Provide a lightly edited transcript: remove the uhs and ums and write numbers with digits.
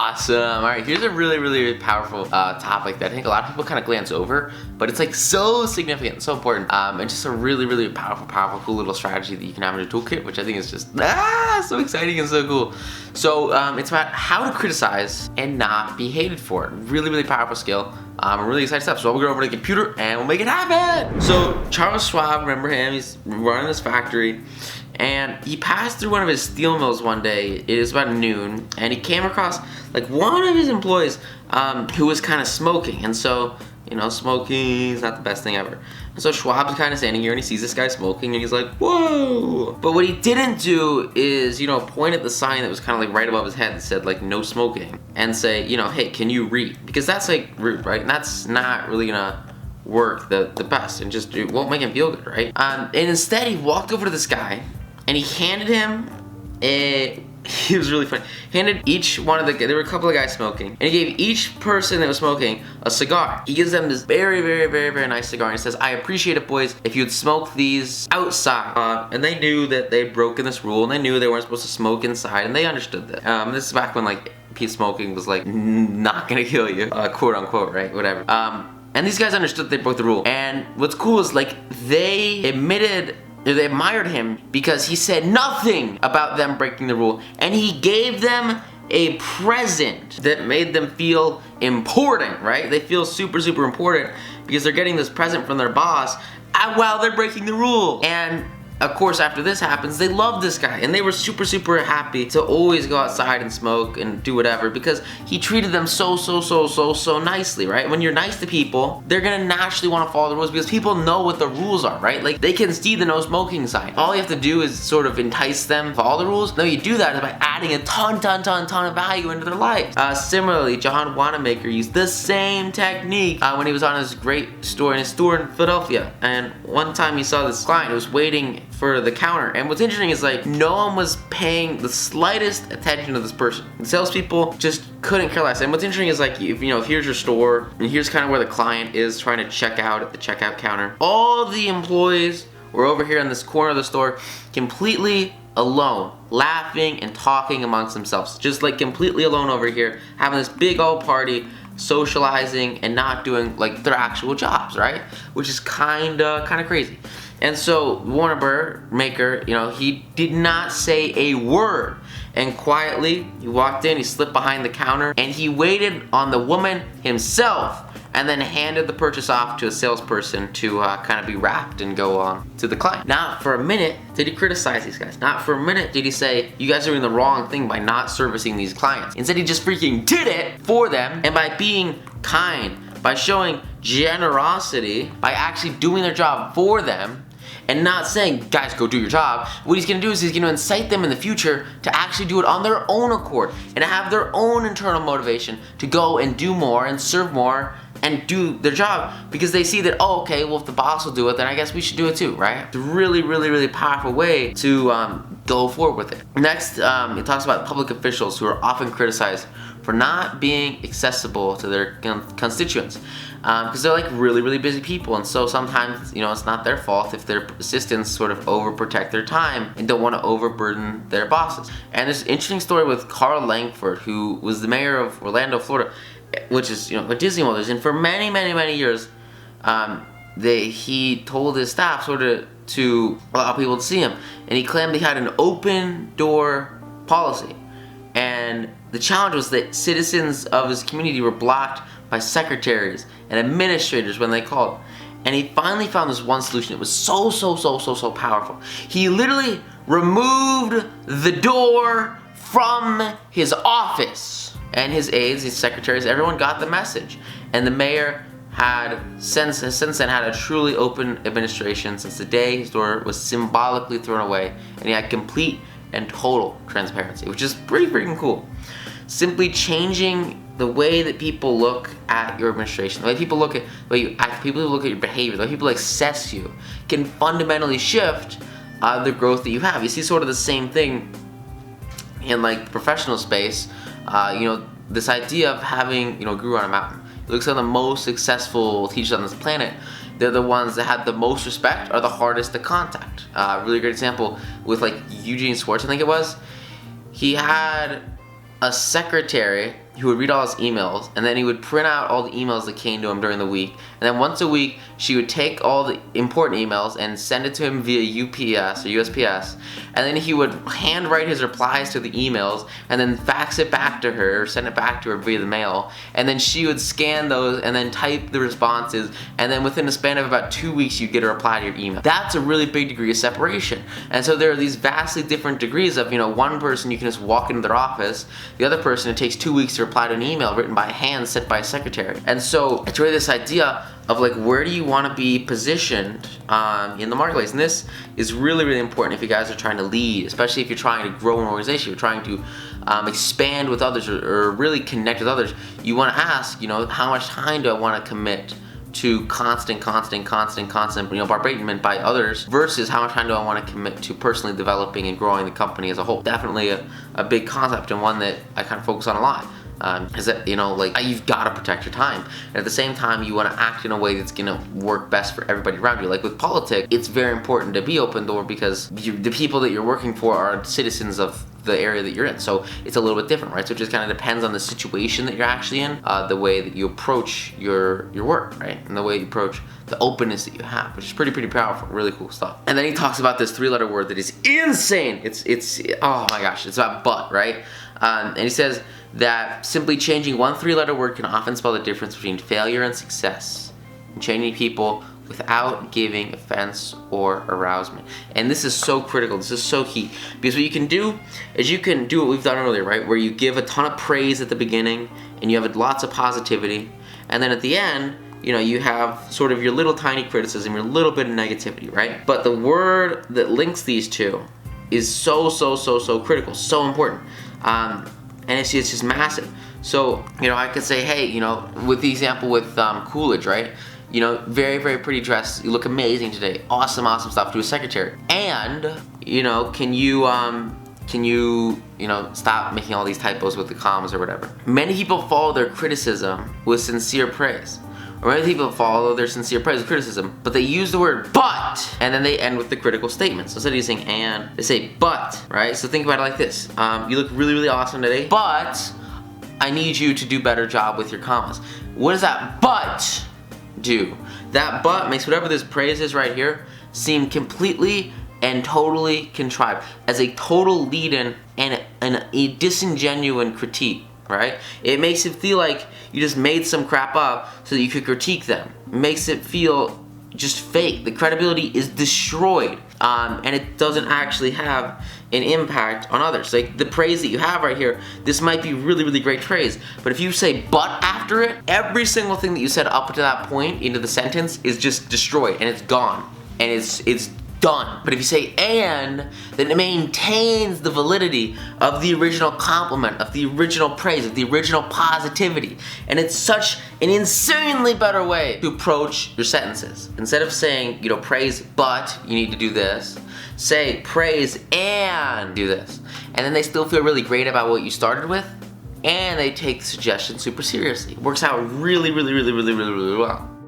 Awesome. All right, here's a really powerful topic that I think a lot of people kind of glance over, but it's like so significant, so important, and just a really powerful, cool little strategy that you can have in your toolkit, which I think is just so exciting and so cool. So it's about how to criticize and not be hated for it. Really powerful skill. I'm really excited stuff. So we'll go over to the computer and we'll make it happen. So Charles Schwab, remember him? He's running this factory. And he passed through one of his steel mills one day. It was about noon, and he came across like one of his employees who was kind of smoking. And so, you know, smoking is not the best thing ever. And so Schwab's kind of standing here, and he sees this guy smoking, and he's like, "Whoa!" But what he didn't do is, you know, point at the sign that was kind of like right above his head that said like "No smoking," and say, you know, "Hey, can you read?" Because that's like rude, right? And that's not really gonna work the best, and just it won't make him feel good, right? And instead, he walked over to this guy. And he handed him he was really funny. Handed each one of there were a couple of guys smoking, and he gave each person that was smoking a cigar. He gives them this very nice cigar, and he says, "I appreciate it, boys, if you'd smoke these outside." And they knew that they'd broken this rule, and they knew they weren't supposed to smoke inside, and they understood that. This is back when like peace smoking was like not gonna kill you, quote unquote, right? Whatever. And these guys understood they broke the rule. And what's cool is like they admired him because he said nothing about them breaking the rule, and he gave them a present that made them feel important, right? They feel super important because they're getting this present from their boss while they're breaking the rule. And of course, after this happens, they love this guy, and they were super happy to always go outside and smoke and do whatever because he treated them so nicely, right? When you're nice to people, they're gonna naturally want to follow the rules because people know what the rules are, right? Like they can see the no smoking sign. All you have to do is sort of entice them to follow the rules. No, you do that by adding a ton of value into their life. Similarly, John Wanamaker used the same technique when he was on his great store in Philadelphia. And one time he saw this client who was waiting for the counter, and what's interesting is like no one was paying the slightest attention to this person. The salespeople just couldn't care less. And what's interesting is like if here's your store, and here's kind of where the client is trying to check out at the checkout counter. All the employees were over here in this corner of the store, completely alone, laughing and talking amongst themselves, just like completely alone over here, having this big old party, socializing and not doing like their actual jobs, right? Which is kind of crazy. And so Wanamaker, he did not say a word. And quietly, he walked in, he slipped behind the counter, and he waited on the woman himself, and then handed the purchase off to a salesperson to kind of be wrapped and go on to the client. Not for a minute did he criticize these guys. Not for a minute did he say, "You guys are doing the wrong thing by not servicing these clients." Instead, he just freaking did it for them, and by being kind, by showing generosity, by actually doing their job for them, and not saying, "Guys, go do your job," what he's gonna do is he's gonna incite them in the future to actually do it on their own accord and have their own internal motivation to go and do more and serve more and do their job because they see that, oh, okay, well, if the boss will do it, then I guess we should do it too, right? It's a really powerful way to go forward with it. Next, it talks about public officials who are often criticized for not being accessible to their constituents because they're like really busy people, and so sometimes it's not their fault if their assistants sort of overprotect their time and don't want to overburden their bosses. And there's an interesting story with Carl Langford, who was the mayor of Orlando, Florida, which is a Disney World, and for many years he told his staff sort of to allow people to see him, and he claimed he had an open door policy. And the challenge was that citizens of his community were blocked by secretaries and administrators when they called. And he finally found this one solution. It was so powerful. He literally removed the door from his office. And his aides, his secretaries, everyone got the message. And the mayor has since then had a truly open administration since the day his door was symbolically thrown away, and he had complete and total transparency, which is pretty freaking cool. Simply changing the way that people look at your administration, the way people look at the way you act, people who look at your behavior, the way people assess you, can fundamentally shift the growth that you have. You see sort of the same thing in like the professional space. This idea of having guru on a mountain. It looks like the most successful teachers on this planet, they're the ones that have the most respect, are the hardest to contact. Really great example with like Eugene Schwartz, I think it was. He had a secretary he would read all his emails, and then he would print out all the emails that came to him during the week. And then once a week, she would take all the important emails and send it to him via UPS or USPS. And then he would handwrite his replies to the emails and then fax it back to her or send it back to her via the mail. And then she would scan those and then type the responses. And then within a span of about 2 weeks, you'd get a reply to your email. That's a really big degree of separation. And so there are these vastly different degrees of, one person you can just walk into their office, the other person it takes 2 weeks to reply to an email written by hand sent by a secretary. And so it's really this idea of like, where do you want to be positioned in the marketplace? And this is really, really important if you guys are trying to lead, especially if you're trying to grow an organization, you're trying to expand with others or really connect with others. You want to ask, how much time do I want to commit to constant bombardment by others versus how much time do I want to commit to personally developing and growing the company as a whole. Definitely a big concept, and one that I kind of focus on a lot. Is that, you've got to protect your time. And at the same time, you want to act in a way that's going to work best for everybody around you. Like with politics, it's very important to be open door because the people that you're working for are citizens of the area that you're in. So it's a little bit different, right? So it just kind of depends on the situation that you're actually in, the way that you approach your work, right? And the way you approach the openness that you have, which is pretty powerful, really cool stuff. And then he talks about this 3-letter word that is insane. It's oh my gosh, it's about but, right? And he says that simply changing one 3-letter word can often spell the difference between failure and success, and changing people without giving offense or arousement. And this is so critical, this is so key, because what you can do is you can do what we've done earlier, right? Where you give a ton of praise at the beginning and you have lots of positivity, and then at the end, you have sort of your little tiny criticism, your little bit of negativity, right? But the word that links these two is so critical, so important. And it's just massive. So, I could say, hey, with the example with Coolidge, right? Very pretty dress. You look amazing today. Awesome stuff to a secretary. And, can you stop making all these typos with the commas or whatever. Many people follow their criticism with sincere praise. Or many people follow their sincere praise with criticism, but they use the word but, and then they end with the critical statement. So instead of using and, they say but, right? So think about it like this. You look really awesome today, but I need you to do a better job with your commas. What does that but do? That but makes whatever this praise is right here seem completely and totally contrived, as a total lead-in and a disingenuous critique. Right? It makes it feel like you just made some crap up so that you could critique them. It makes it feel just fake. The credibility is destroyed, and it doesn't actually have an impact on others. Like the praise that you have right here, this might be really great praise, but if you say but after it, every single thing that you said up to that point into the sentence is just destroyed, and it's gone, and it's done. But if you say and, then it maintains the validity of the original compliment, of the original praise, of the original positivity. And it's such an insanely better way to approach your sentences. Instead of saying, praise but you need to do this, say praise and do this. And then they still feel really great about what you started with, and they take the suggestion super seriously. It works out really well.